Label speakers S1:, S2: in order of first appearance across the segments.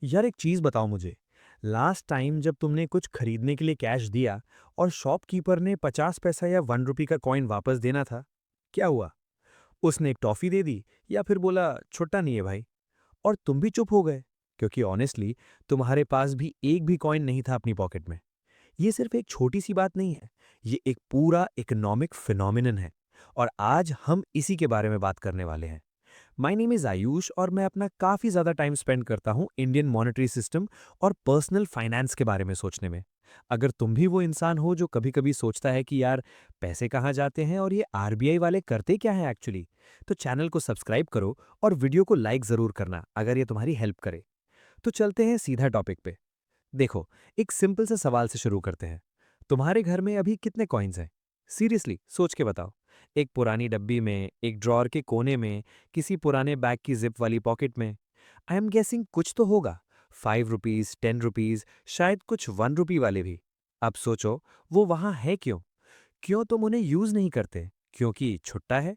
S1: यार एक चीज बताओ मुझे। लास्ट टाइम जब तुमने कुछ खरीदने के लिए कैश दिया और शॉपकीपर ने 50 पैसा या 1 रुपी का कॉइन वापस देना था, क्या हुआ? उसने एक टॉफी दे दी या फिर बोला छुट्टा नहीं है भाई? और तुम भी चुप हो गए, क्योंकि ऑनेस्टली तुम्हारे पास भी एक भी कॉइन नहीं था अपनी पॉकेट में। ये सिर्फ एक छोटी सी बात नहीं है, ये एक पूरा इकोनॉमिक फिनोमिनन है। और आज हम इसी के बारे में बात करने वाले हैं। माय नेम इज़ आयुष और मैं अपना काफ़ी ज़्यादा टाइम स्पेंड करता हूँ इंडियन मॉनेटरी सिस्टम और पर्सनल फाइनेंस के बारे में सोचने में। अगर तुम भी वो इंसान हो जो कभी-कभी सोचता है कि यार पैसे कहाँ जाते हैं और ये आरबीआई वाले करते क्या हैं एक्चुअली, तो चैनल को सब्सक्राइब करो और वीडियो को लाइक ज़रूर करना अगर ये तुम्हारी हेल्प करे। तो चलते हैं सीधा टॉपिक पे। देखो, एक सिंपल से सवाल से शुरू करते हैं। तुम्हारे घर में अभी कितने कॉइन्स हैं? सीरियसली सोच के बताओ। एक पुरानी डब्बी में, एक ड्रॉअर के कोने में, किसी पुराने बैग की जिप वाली पॉकेट में। आई एम गेसिंग कुछ तो होगा। 5 रुपीज़, 10 रुपीज़, शायद कुछ 1 रुपी वाले भी। अब सोचो, वो वहाँ है क्यों? क्यों तुम उन्हें यूज़ नहीं करते? क्योंकि छुट्टा है?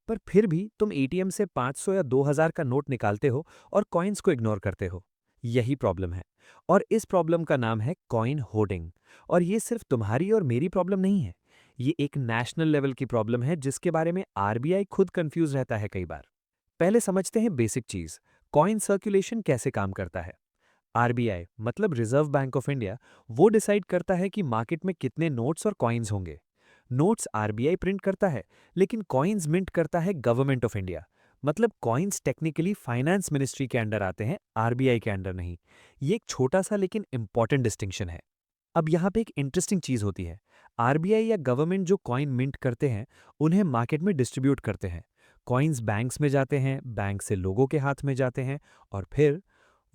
S1: पर फिर भी तुम एटीएम से 500 या 2000 का नोट निकालते हो और कॉइन्स को इग्नोर करते हो। यही प्रॉब्लम है। और इस प्रॉब्लम का नाम है कॉइन होर्डिंग। और ये सिर्फ तुम्हारी और मेरी प्रॉब्लम नहीं है। ये एक नेशनल लेवल की प्रॉब्लम है जिसके बारे में आरबीआई खुद कंफ्यूज रहता है कई बार। पहले समझते हैं बेसिक चीज। कॉइन सर्कुलेशन कैसे काम करता है। आरबीआई मतलब रिजर्व बैंक ऑफ इंडिया वो डिसाइड करता है कि मार्केट में कितने नोट्स और कॉइन्स होंगे। नोट्स आरबीआई प्रिंट करता है, लेकिन कॉइन्स मिंट करता है गवर्नमेंट ऑफ इंडिया। मतलब कॉइन्स टेक्निकली फाइनेंस मिनिस्ट्री के अंडर आते हैं, आरबीआई के अंडर नहीं। ये एक छोटा सा लेकिन इंपॉर्टेंट डिस्टिंक्शन है। अब यहाँ पे एक इंटरेस्टिंग चीज होती है। आरबीआई या गवर्नमेंट जो कॉइन मिंट करते हैं, उन्हें मार्केट में डिस्ट्रीब्यूट करते हैं। कॉइन्स बैंक्स में जाते हैं, बैंक से लोगों के हाथ में जाते हैं, और फिर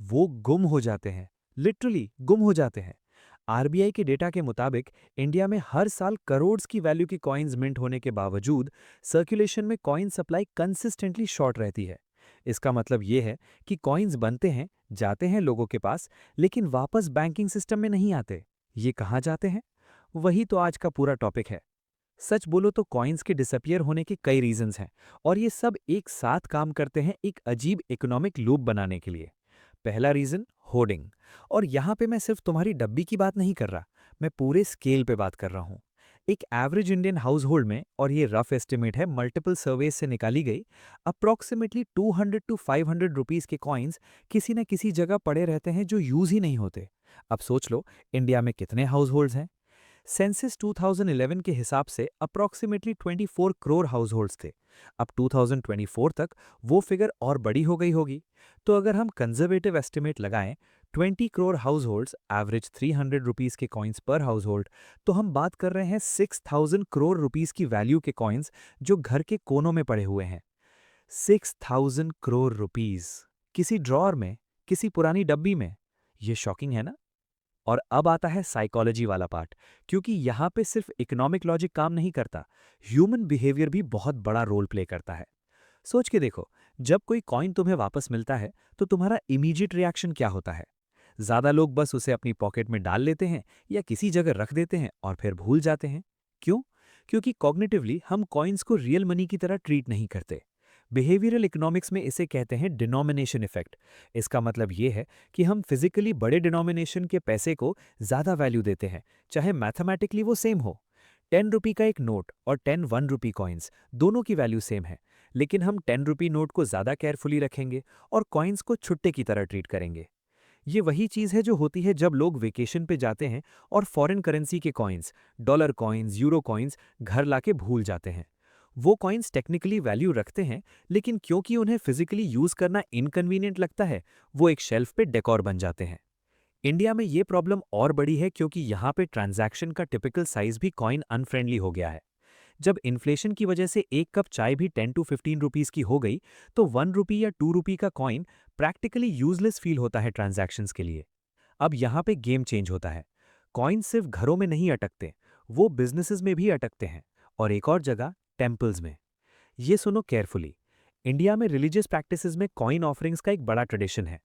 S1: वो गुम हो जाते हैं। लिटरली गुम हो जाते हैं। आरबीआई के डेटा के मुताबिक इंडिया में हर साल करोड्स की वैल्यू की कॉइन्स मिंट होने के बावजूद सर्कुलेशन में कॉइन सप्लाई कंसिस्टेंटली शॉर्ट रहती है। इसका मतलब ये है कि कॉइन्स बनते हैं, जाते हैं लोगों के पास, लेकिन वापस बैंकिंग सिस्टम में नहीं आते। ये कहाँ जाते हैं? वही तो आज का पूरा टॉपिक है। सच बोलो तो कॉइन्स के डिसअपियर होने के कई रीजंस हैं, और ये सब एक साथ काम करते हैं एक अजीब इकोनॉमिक लूप बनाने के लिए। पहला रीजन, होर्डिंग। और यहां पे मैं सिर्फ तुम्हारी डब्बी की बात नहीं कर रहा, मैं पूरे स्केल पे बात कर रहा हूं। एक एवरेज इंडियन हाउस होल्ड में, और ये रफ एस्टिमेट है मल्टीपल सर्वेज से निकाली गई, अप्रॉक्सीमेटली 200 टू 500 रुपीज के कॉइन्स किसी न किसी जगह पड़े रहते हैं जो यूज ही नहीं होते। अब सोच लो, इंडिया में कितने हाउस होल्ड्स हैं? सेंसस 2011 के हिसाब से अप्रॉक्सीमेटली 24 करोड़ हाउस होल्ड्स थे। अब 2024 तक वो फिगर और बड़ी हो गई होगी। तो अगर हम कंजर्वेटिव एस्टिमेट लगाएं, 20 crore house holds, average 300 rupees के कॉइन्स पर हाउस होल्ड, तो हम बात कर रहे हैं 6000 करोड़ रुपीस की वैल्यू के कॉइन्स जो घर के कोनों में पड़े हुए हैं। 6000 करोड़ रुपीस किसी ड्रॉअर में, किसी पुरानी डब्बी में। ये शॉकिंग है ना? और अब आता है साइकोलॉजी वाला पार्ट, क्योंकि यहाँ पे सिर्फ इकोनॉमिक लॉजिक काम नहीं करता, ह्यूमन बिहेवियर भी बहुत बड़ा रोल प्ले करता है। सोच के देखो, जब कोई कॉइन तुम्हें वापस मिलता है, तो तुम्हारा इमीडिएट रिएक्शन क्या होता है? ज़्यादा लोग बस उसे अपनी पॉकेट में डाल लेते हैं या किसी जगह रख देते हैं और फिर भूल जाते हैं। क्यों? क्योंकि कॉग्निटिवली हम कॉइन्स को रियल मनी की तरह ट्रीट नहीं करते। बिहेवियरल इकोनॉमिक्स में इसे कहते हैं डिनोमिनेशन इफेक्ट। इसका मतलब ये है कि हम फिजिकली बड़े डिनोमिनेशन के पैसे को ज़्यादा वैल्यू देते हैं, चाहे मैथमेटिकली वो सेम हो। 10 रुपी का एक नोट और 10 1 रुपी कॉइन्स, दोनों की वैल्यू सेम है, लेकिन हम 10 रुपी नोट को ज़्यादा केयरफुली रखेंगे और कॉइन्स को छुट्टे की तरह ट्रीट करेंगे। ये वही चीज़ है जो होती है जब लोग वेकेशन पे जाते हैं और फॉरेन करेंसी के coins, dollar coins, euro coins घर लाके भूल जाते हैं। वो कॉइन्स टेक्निकली वैल्यू रखते हैं, लेकिन क्योंकि उन्हें फिजिकली यूज करना इनकन्वीनियंट लगता है, वो एक शेल्फ पे डेकोर बन जाते हैं। इंडिया में ये प्रॉब्लम और बड़ी है क्योंकि यहाँ पे ट्रांजैक्शन का टिपिकल साइज भी कॉइन अनफ्रेंडली हो गया है। जब इन्फ्लेशन की वजह से एक कप चाय भी 10 to 15 रुपीस की हो गई, तो 1 रुपी या 2 रुपी का कॉइन प्रैक्टिकली यूजलेस फील होता है ट्रांजैक्शंस के लिए। अब यहाँ पे गेम चेंज होता है। कॉइन सिर्फ घरों में नहीं अटकते, वो बिजनेसेस में भी अटकते हैं, और एक और जगह, टेम्पल्स में। ये सुनो केयरफुली। इंडिया में रिलीजियस प्रैक्टिसेस में कॉइन ऑफरिंग्स का एक बड़ा ट्रेडिशन है।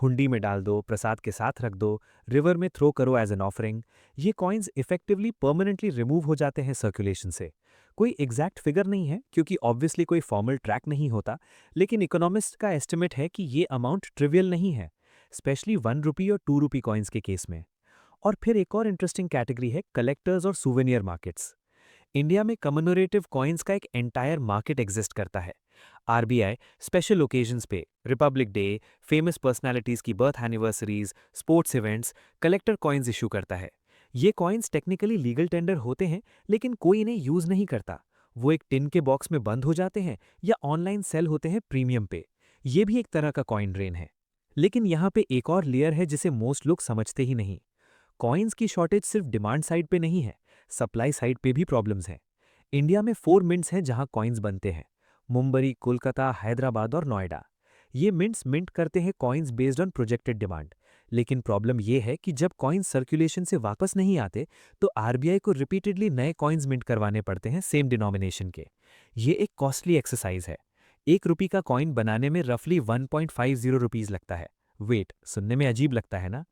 S1: हुंडी में डाल दो, प्रसाद के साथ रख दो, रिवर में थ्रो करो एज एन ऑफरिंग। ये कॉइन्स इफेक्टिवली परमानेंटली रिमूव हो जाते हैं सर्कुलेशन से। कोई एग्जैक्ट फिगर नहीं है क्योंकि ऑब्वियसली कोई फॉर्मल ट्रैक नहीं होता, लेकिन इकोनॉमिस्ट का एस्टिमेट है कि ये अमाउंट ट्रिवियल नहीं है। स्पेशली 1 रुपी और 2 रुपी कॉइन्स के केस में। और फिर एक और इंटरेस्टिंग कैटेगरी है कलेक्टर्स और सुवेनियर मार्केट्स। इंडिया में कमेमोरेटिव कॉइन्स का एक एंटायर मार्केट एग्जिस्ट करता है। आरबीआई स्पेशल ओकेजन्स पे, रिपब्लिक डे, फेमस पर्सनालिटीज की birth anniversaries, sports events, collector coins issue करता है। ये कॉइन्स टेक्निकली लीगल टेंडर होते हैं, लेकिन कोई इन्हें यूज नहीं करता। वो एक टिन के बॉक्स में बंद हो जाते हैं या ऑनलाइन सेल होते हैं प्रीमियम पे। ये भी एक तरह का कॉइन ड्रेन है। लेकिन यहाँ पे एक और लेयर है जिसे मोस्ट लोग समझते ही नहीं। कॉइन्स की शॉर्टेज सिर्फ डिमांड साइड पे नहीं है, सप्लाई साइड पे भी प्रॉब्लम्स हैं। इंडिया में 4 मिंट्स हैं जहां कॉइन्स बनते हैं: मुंबई, कोलकाता, हैदराबाद और नोएडा। ये मिंट्स मिंट करते हैं coins based on projected demand. लेकिन प्रॉब्लम ये है कि जब कॉइन्स सर्कुलेशन से वापस नहीं आते, तो आरबीआई को रिपीटेडली नए कॉइन्स मिंट करवाने पड़ते हैं सेम डिनोमिनेशन के। ये एक कॉस्टली एक्सरसाइज है। 1 रुपी का कॉइन बनाने में रफली 1.50 रुपीज लगता है। वेट, सुनने में अजीब लगता है ना?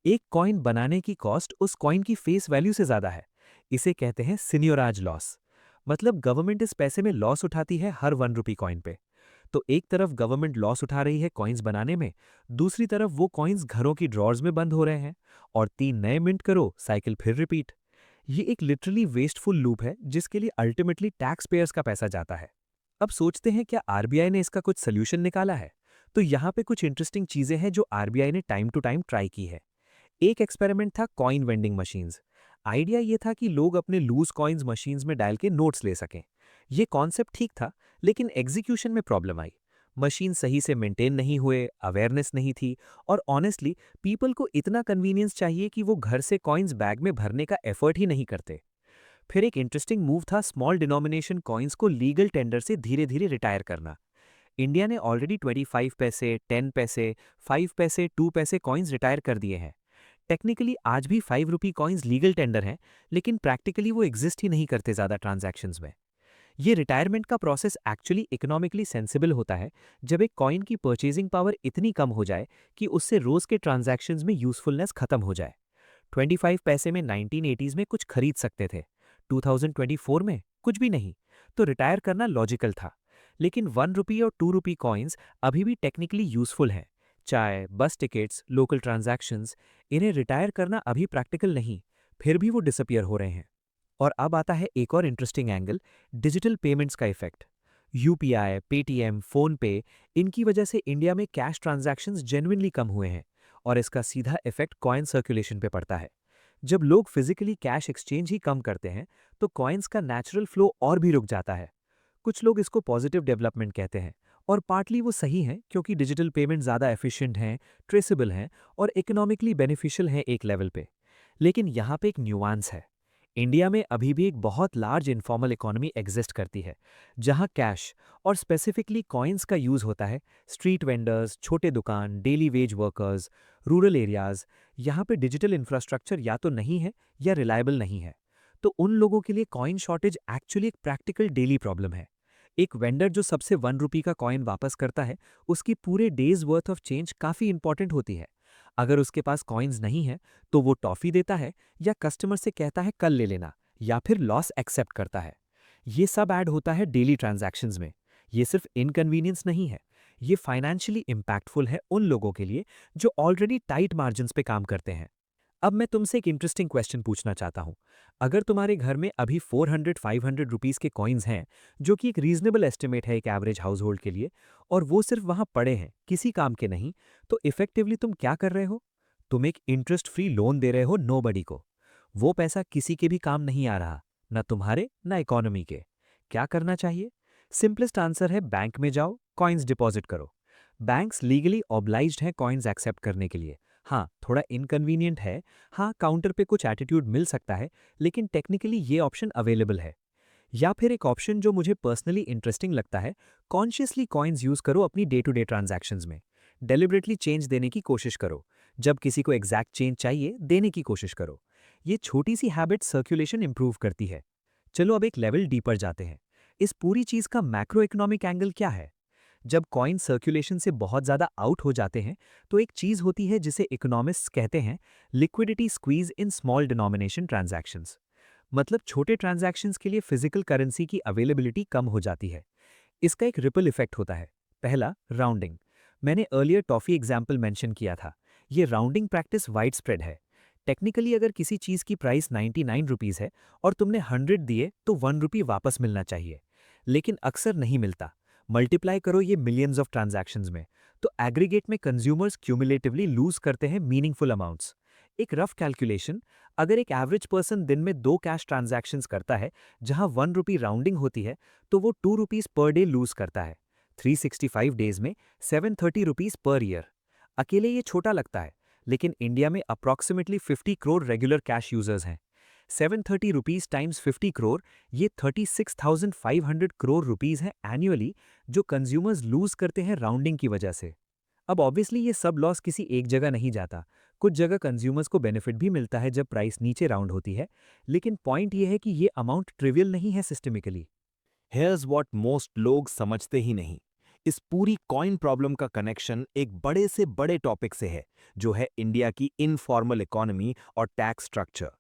S1: एक कॉइन बनाने की कॉस्ट उस कॉइन की फेस वैल्यू से ज्यादा है। इसे कहते हैं सिन्योराज लॉस। मतलब गवर्नमेंट इस पैसे में लॉस उठाती है हर 1 रुपी कॉइन पे। तो एक तरफ गवर्नमेंट लॉस उठा रही है कॉइन्स बनाने में, दूसरी तरफ वो कॉइन्स घरों की ड्रॉर्स में बंद हो रहे हैं। और 3 नए मिंट करो, साइकिल फिर रिपीट। ये एक लिटरली वेस्टफुल लूप है जिसके लिए अल्टीमेटली टैक्स पेयर्स का पैसा जाता है। अब सोचते हैं क्या आरबीआई ने इसका कुछ सोल्यूशन निकाला है? तो यहाँ पे कुछ इंटरेस्टिंग चीजें हैं जो आरबीआई ने टाइम टू टाइम ट्राई की है। एक एक्सपेरिमेंट था कॉइन वेंडिंग मशीन्स। आइडिया ये था कि लोग अपने लूज कॉइन्स मशीन्स में डाल के नोट्स ले सकें। ये कॉन्सेप्ट ठीक था, लेकिन एग्जीक्यूशन में प्रॉब्लम आई। मशीन सही से मेंटेन नहीं हुए, अवेयरनेस नहीं थी, और ऑनेस्टली पीपल को इतना कन्वीनियंस चाहिए कि वो घर से कॉइन्स बैग में भरने का एफर्ट ही नहीं करते। फिर एक इंटरेस्टिंग मूव था स्मॉल डिनोमिनेशन कॉइन्स को लीगल टेंडर से धीरे धीरे रिटायर करना। इंडिया ने ऑलरेडी 25 पैसे, 10 पैसे, 5 पैसे, 2 पैसे कॉइन्स रिटायर कर दिए हैं। टेक्निकली आज भी 5 रुपी कॉइन्स लीगल टेंडर हैं, लेकिन प्रैक्टिकली वो एग्जिस्ट ही नहीं करते ज़्यादा ट्रांजैक्शंस में। ये रिटायरमेंट का प्रोसेस एक्चुअली इकोनॉमिकली सेंसिबल होता है जब एक कॉइन की परचेजिंग पावर इतनी कम हो जाए कि उससे रोज के ट्रांजैक्शंस में यूजफुलनेस खत्म हो जाए। 25 पैसे में 1980s में कुछ खरीद सकते थे, 2024 में कुछ भी नहीं। तो रिटायर करना लॉजिकल था। लेकिन 1 रुपी और 2 रुपी कॉइन्स अभी भी टेक्निकली यूजफुल हैं। चाय, बस टिकट्स, लोकल ट्रांजैक्शंस, इन्हें रिटायर करना अभी प्रैक्टिकल नहीं, फिर भी वो डिसअपियर हो रहे हैं। और अब आता है एक और इंटरेस्टिंग एंगल, डिजिटल पेमेंट्स का इफेक्ट। यूपीआई, पेटीएम, फोन पे, इनकी वजह से इंडिया में कैश ट्रांजैक्शंस जेन्युइनली कम हुए हैं, और इसका सीधा इफेक्ट कॉइन सर्कुलेशन पे पड़ता है। जब लोग फिजिकली कैश एक्सचेंज ही कम करते हैं, तो कॉइन्स का नेचुरल फ्लो और भी रुक जाता है। कुछ लोग इसको पॉजिटिव डेवलपमेंट कहते हैं, और पार्टली वो सही हैं क्योंकि डिजिटल पेमेंट ज़्यादा एफिशिएंट हैं, ट्रेसेबल हैं और इकोनॉमिकली बेनिफिशियल हैं एक लेवल पे। लेकिन यहाँ पे एक न्यूआंस है। इंडिया में अभी भी एक बहुत लार्ज इनफॉर्मल इकोनॉमी एग्जिस्ट करती है, जहाँ कैश और स्पेसिफिकली कॉइन्स का यूज़ होता है। स्ट्रीट वेंडर्स, छोटे दुकान, daily veg workers, rural areas, यहाँ पे डिजिटल इंफ्रास्ट्रक्चर या तो नहीं है या रिलायबल नहीं है। तो उन लोगों के लिए कॉइन शॉर्टेज एक्चुअली एक प्रैक्टिकल डेली प्रॉब्लम है। एक वेंडर जो सबसे 1 रुपी का कॉइन वापस करता है, उसकी पूरे डेज वर्थ ऑफ चेंज काफ़ी इंपॉर्टेंट होती है। अगर उसके पास कॉइन्स नहीं है, तो वो टॉफ़ी देता है या कस्टमर से कहता है कल ले लेना, या फिर लॉस एक्सेप्ट करता है। ये सब ऐड होता है डेली ट्रांजैक्शंस में। ये सिर्फ इनकन्वीनियंस नहीं है, ये फाइनेंशियली इम्पैक्टफुल है उन लोगों के लिए जो ऑलरेडी टाइट मार्जिन्स पे काम करते हैं। अब मैं तुमसे एक इंटरेस्टिंग क्वेश्चन पूछना चाहता हूँ। अगर तुम्हारे घर में अभी 400-500 रुपीस के कॉइन्स हैं, जो कि एक रीजनेबल एस्टिमेट है एक एवरेज हाउस होल्ड के लिए, और वो सिर्फ वहाँ पड़े हैं, किसी काम के नहीं, तो इफेक्टिवली तुम क्या कर रहे हो? तुम एक इंटरेस्ट फ्री लोन दे रहे हो नोबडी को। वो पैसा किसी के भी काम नहीं आ रहा, ना तुम्हारे ना इकोनॉमी के। क्या करना चाहिए? सिंपलेस्ट आंसर है बैंक में जाओ, कॉइन्स डिपॉजिट करो। बैंक्स लीगली ऑब्लाइज्ड हैं कॉइन्स एक्सेप्ट करने के लिए। हाँ, थोड़ा इनकन्वीनियंट है। हाँ, काउंटर पे कुछ एटीट्यूड मिल सकता है, लेकिन टेक्निकली ये ऑप्शन अवेलेबल है। या फिर एक ऑप्शन जो मुझे पर्सनली इंटरेस्टिंग लगता है, कॉन्शियसली कॉइन्स यूज करो अपनी डे टू डे ट्रांजैक्शंस में। डेलिबरेटली चेंज देने की कोशिश करो। जब किसी को एग्जैक्ट चेंज चाहिए, देने की कोशिश करो। ये छोटी सी हैबिट सर्कुलेशन इंप्रूव करती है। चलो अब एक लेवल डीपर जाते हैं। इस पूरी चीज का मैक्रो इकोनॉमिक एंगल क्या है? जब कॉइन सर्कुलेशन से बहुत ज़्यादा आउट हो जाते हैं, तो एक चीज़ होती है जिसे इकोनॉमिस्ट्स कहते हैं liquidity squeeze in small denomination transactions. मतलब छोटे ट्रांजैक्शंस के लिए फिजिकल करेंसी की अवेलेबिलिटी कम हो जाती है। इसका एक रिपल इफेक्ट होता है। पहला, राउंडिंग। मैंने अर्लियर टॉफ़ी एग्जाम्पल मेंशन किया था। ये राउंडिंग प्रैक्टिस वाइड स्प्रेड है। टेक्निकली अगर किसी चीज़ की प्राइस 99 रुपीज़ है और तुमने 100 दिए तो 1 रुपी वापस मिलना चाहिए। लेकिन अक्सर नहीं मिलता। मल्टीप्लाई करो ये मिलियंस ऑफ ट्रांजैक्शंस में, तो एग्रीगेट में कंज्यूमर्स क्यूमुलेटिवली लूज करते हैं मीनिंगफुल अमाउंट्स। एक रफ कैलकुलेशन, अगर एक एवरेज पर्सन दिन में 2 कैश ट्रांजैक्शंस करता है जहां 1 रुपी राउंडिंग होती है, तो वो 2 रुपीज़ पर डे लूज करता है। 365 डेज में 730 रुपीज़ पर ईयर। अकेले ये छोटा लगता है, लेकिन इंडिया में approximately 50 crore regular cash users हैं। 730 रुपीज़ टाइम्स 50 करोड़, ये 36,500 करोड़ रुपीज़ हैं एनुअली, जो कंज्यूमर्स लूज करते हैं राउंडिंग की वजह से। अब ऑब्वियसली ये सब लॉस किसी एक जगह नहीं जाता। कुछ जगह कंज्यूमर्स को बेनिफिट भी मिलता है जब प्राइस नीचे राउंड होती है, लेकिन पॉइंट ये है कि ये अमाउंट ट्रिवियल नहीं है सिस्टमिकली।
S2: हेयर्स व्हाट मोस्ट लोग समझते ही नहीं। इस पूरी कॉइन प्रॉब्लम का कनेक्शन एक बड़े से बड़े टॉपिक से है, जो है इंडिया की इनफॉर्मल इकोनॉमी और टैक्स स्ट्रक्चर।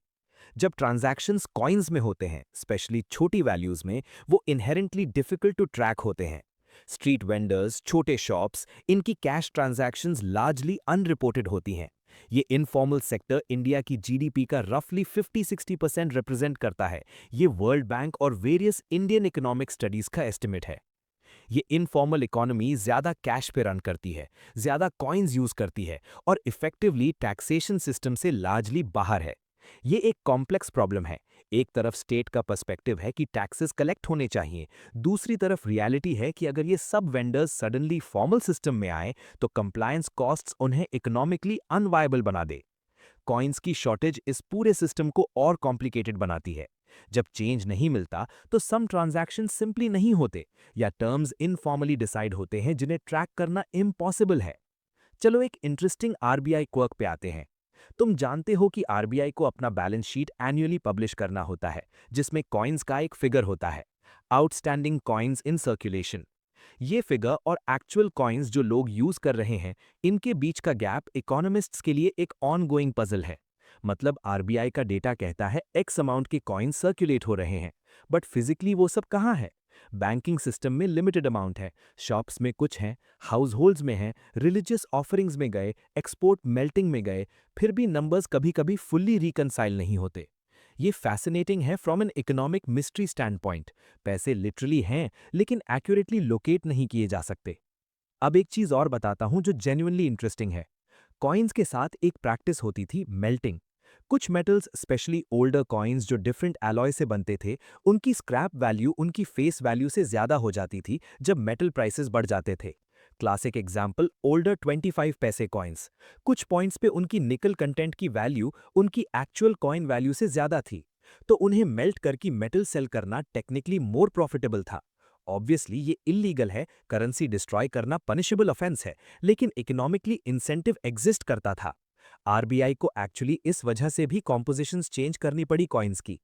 S2: जब ट्रांजैक्शंस कॉइन्स में होते हैं, स्पेशली छोटी वैल्यूज में, वो इनहेरेंटली डिफिकल्ट टू ट्रैक होते हैं। स्ट्रीट वेंडर्स, छोटे शॉप्स, इनकी कैश ट्रांजैक्शंस लार्जली अनरिपोर्टेड होती हैं। ये इनफॉर्मल सेक्टर इंडिया की जीडीपी का रफली 50-60% रिप्रेजेंट करता है। ये वर्ल्ड बैंक और वेरियस इंडियन इकोनॉमिक स्टडीज का एस्टिमेट है। ये इनफॉर्मल इकोनॉमी ज्यादा कैश पे रन करती है, ज्यादा कॉइन्स यूज करती है और इफेक्टिवली टैक्सेशन सिस्टम से लार्जली बाहर है। ये एक कॉम्प्लेक्स प्रॉब्लम है। एक तरफ स्टेट का पर्सपेक्टिव है कि टैक्सेस कलेक्ट होने चाहिए, दूसरी तरफ रियलिटी है कि अगर ये सब वेंडर्स सडनली फॉर्मल सिस्टम में आए तो कंप्लायंस कॉस्ट्स उन्हें इकोनॉमिकली अनवायबल बना दे। कॉइन्स की शॉर्टेज इस पूरे सिस्टम को और कॉम्प्लिकेटेड बनाती है। जब चेंज नहीं मिलता तो सम ट्रांजैक्शन सिंपली नहीं होते या टर्म्स इनफॉर्मली डिसाइड होते हैं जिन्हें ट्रैक करना इम्पॉसिबल है। चलो एक इंटरेस्टिंग आरबीआई क्वर्क पे आते हैं। तुम जानते हो कि आरबीआई को अपना बैलेंस शीट एनुअली पब्लिश करना होता है, जिसमें कॉइन्स का एक फिगर होता है, आउटस्टैंडिंग कॉइन्स इन सर्कुलेशन। ये फिगर और एक्चुअल कॉइन्स जो लोग यूज कर रहे हैं, इनके बीच का गैप इकोनॉमिस्ट्स के लिए एक ऑनगोइंग पजल है। मतलब आरबीआई का डेटा कहता है एक्स अमाउंट के कॉइन्स सर्कुलेट हो रहे हैं, बट फिजिकली वो सब कहाँ है? बैंकिंग सिस्टम में लिमिटेड अमाउंट है, शॉप्स में कुछ हैं, हाउस होल्ड्स में हैं, रिलीजियस ऑफरिंग्स में गए, एक्सपोर्ट मेल्टिंग में गए, फिर भी नंबर्स कभी कभी फुल्ली रिकनसाइल नहीं होते। ये फैसिनेटिंग है from an economic mystery stand point. पैसे लिटरली हैं, लेकिन एक्यूरेटली लोकेट नहीं किए जा सकते। अब एक चीज और बताता हूं जो जेन्युइनली इंटरेस्टिंग है। कॉइन्स के साथ एक प्रैक्टिस होती थी, मेल्टिंग। कुछ मेटल्स, स्पेशली ओल्डर कॉइन्स जो डिफरेंट एलॉय से बनते थे, उनकी स्क्रैप वैल्यू उनकी फेस वैल्यू से ज्यादा हो जाती थी जब मेटल प्राइसेस बढ़ जाते थे। क्लासिक एग्जाम्पल, ओल्डर 25 पैसे कॉइन्स। कुछ पॉइंट्स पे उनकी निकल कंटेंट की वैल्यू उनकी एक्चुअल कॉइन वैल्यू से ज्यादा थी, तो उन्हें मेल्ट करके मेटल सेल करना टेक्निकली मोर प्रॉफिटेबल था। ऑब्वियसली ये इलीगल है, करेंसी डिस्ट्रॉय करना पनिशेबल ऑफेंस है, लेकिन इकोनॉमिकली इंसेंटिव एग्जिस्ट करता था। आरबीआई को एक्चुअली इस वजह से भी कॉम्पोजिशंस चेंज करनी पड़ी कॉइन्स की।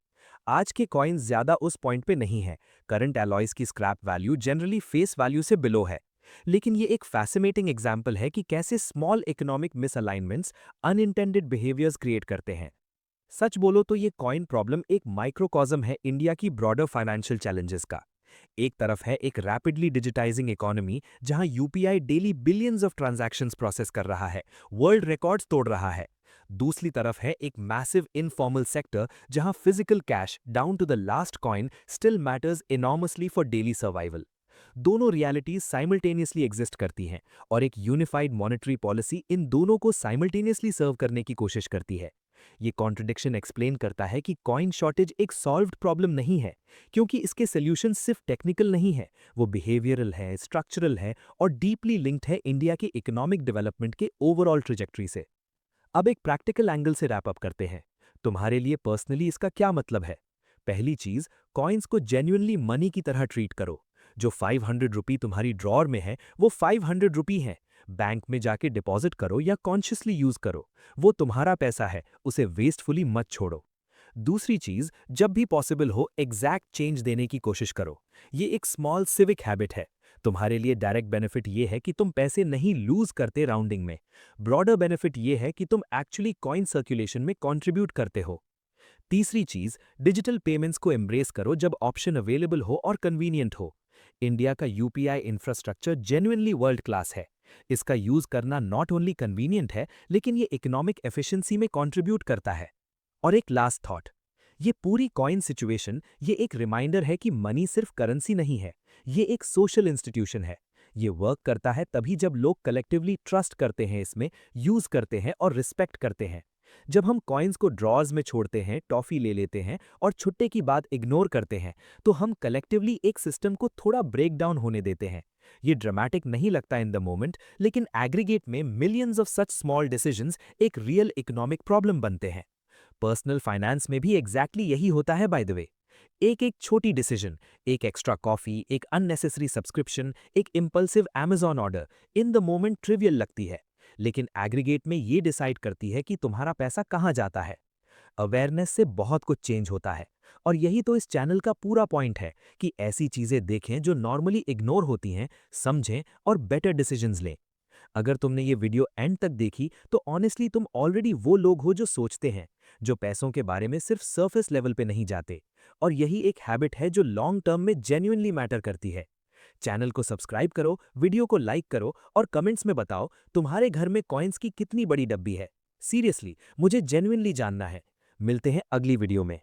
S2: आज के कॉइन्स ज्यादा उस पॉइंट पे नहीं है, करंट एलॉयज की scrap value generally face value से बिलो है। लेकिन ये एक फैसिनेटिंग एग्जाम्पल है कि कैसे small economic misalignments unintended behaviours create करते हैं। सच बोलो तो ये कॉइन प्रॉब्लम एक माइक्रोकॉज्म है इंडिया की ब्रॉडर फाइनेंशियल चैलेंजेस का। एक तरफ है एक रैपिडली डिजिटाइजिंग इकोनॉमी जहां UPI daily billions of transactions process कर रहा है, वर्ल्ड रिकॉर्ड्स तोड़ रहा है। दूसरी तरफ है एक मैसिव इनफॉर्मल सेक्टर जहां physical cash down to the last coin still matters enormously for daily survival. दोनों रियलिटीज साइमल्टेनियसली एग्जिस्ट करती हैं और एक यूनिफाइड मॉनेटरी पॉलिसी इन दोनों को साइमल्टेनियसली सर्व करने की कोशिश करती है। ये कॉन्ट्रडिक्शन एक्सप्लेन करता है कि कॉइन शॉर्टेज एक सॉल्व्ड प्रॉब्लम नहीं है, क्योंकि इसके सॉल्यूशन सिर्फ टेक्निकल नहीं है, वो बिहेवियरल है, स्ट्रक्चरल है और डीपली लिंक्ड है इंडिया के इकोनॉमिक डेवलपमेंट के ओवरऑल ट्रेजेक्टरी से। अब एक प्रैक्टिकल एंगल से रैप अप करते हैं। तुम्हारे लिए पर्सनली इसका क्या मतलब है? पहली चीज, कॉइन्स को जेन्युइनली मनी की तरह ट्रीट करो। जो 500 रुपी तुम्हारी ड्रॉर में है वो 500 रुपी है। बैंक में जाके डिपॉजिट करो या कॉन्शियसली यूज करो, वो तुम्हारा पैसा है, उसे वेस्टफुली मत छोड़ो। दूसरी चीज, जब भी पॉसिबल हो एग्जैक्ट चेंज देने की कोशिश करो। ये एक स्मॉल सिविक हैबिट है। तुम्हारे लिए डायरेक्ट बेनिफिट ये है कि तुम पैसे नहीं लूज करते राउंडिंग में। ब्रॉडर बेनिफिट ये है कि तुम एक्चुअली कॉइन सर्कुलेशन में कंट्रीब्यूट करते हो। तीसरी चीज, डिजिटल पेमेंट्स को एम्ब्रेस करो जब ऑप्शन अवेलेबल हो और कन्वीनियंट हो। इंडिया का UPI infrastructure genuinely world class है। इसका यूज करना नॉट ओनली कन्वीनियंट है, लेकिन ये इकोनॉमिक एफिशिएंसी में कंट्रीब्यूट करता है। और एक लास्ट थॉट, ये पूरी कॉइन सिचुएशन ये एक रिमाइंडर है कि मनी सिर्फ करेंसी नहीं है, ये एक सोशल इंस्टीट्यूशन है। ये वर्क करता है तभी जब लोग कलेक्टिवली ट्रस्ट करते हैं, इसमें यूज करते हैं और रिस्पेक्ट करते हैं। जब हम कॉइन्स को ड्रॉज में छोड़ते हैं, टॉफी ले लेते हैं और छुट्टे की बात इग्नोर करते हैं, तो हम कलेक्टिवली एक सिस्टम को थोड़ा ब्रेक डाउन होने देते हैं। ये ड्रामेटिक नहीं लगता इन द मोमेंट, लेकिन एग्रीगेट में millions of such small decisions एक रियल इकोनॉमिक प्रॉब्लम बनते हैं। पर्सनल फाइनेंस में भी एग्जैक्टली यही होता है बाय द वे। एक एक छोटी डिसीजन, एक एक्स्ट्रा कॉफी, एक अननेसेसरी सब्सक्रिप्शन, एक impulsive Amazon order in the moment trivial लगती है, लेकिन एग्रीगेट में ये डिसाइड करती है कि तुम्हारा पैसा कहाँ जाता है। अवेयरनेस से बहुत कुछ चेंज होता है, और यही तो इस चैनल का पूरा पॉइंट है कि ऐसी चीजें देखें जो नॉर्मली इग्नोर होती हैं, समझें और बेटर डिसीजंस लें। अगर तुमने ये वीडियो एंड तक देखी तो ऑनेस्टली तुम ऑलरेडी वो लोग हो जो सोचते हैं, जो पैसों के बारे में सिर्फ सरफेस लेवल पे नहीं जाते। और यही एक हैबिट है जो लॉन्ग टर्म में जेन्युइनली मैटर करती है। चैनल को सब्सक्राइब करो, वीडियो को लाइक करो और कमेंट्स में बताओ तुम्हारे घर में कॉइन्स की कितनी बड़ी डब्बी है। सीरियसली मुझे जेन्युइनली जानना है। मिलते हैं अगली वीडियो में।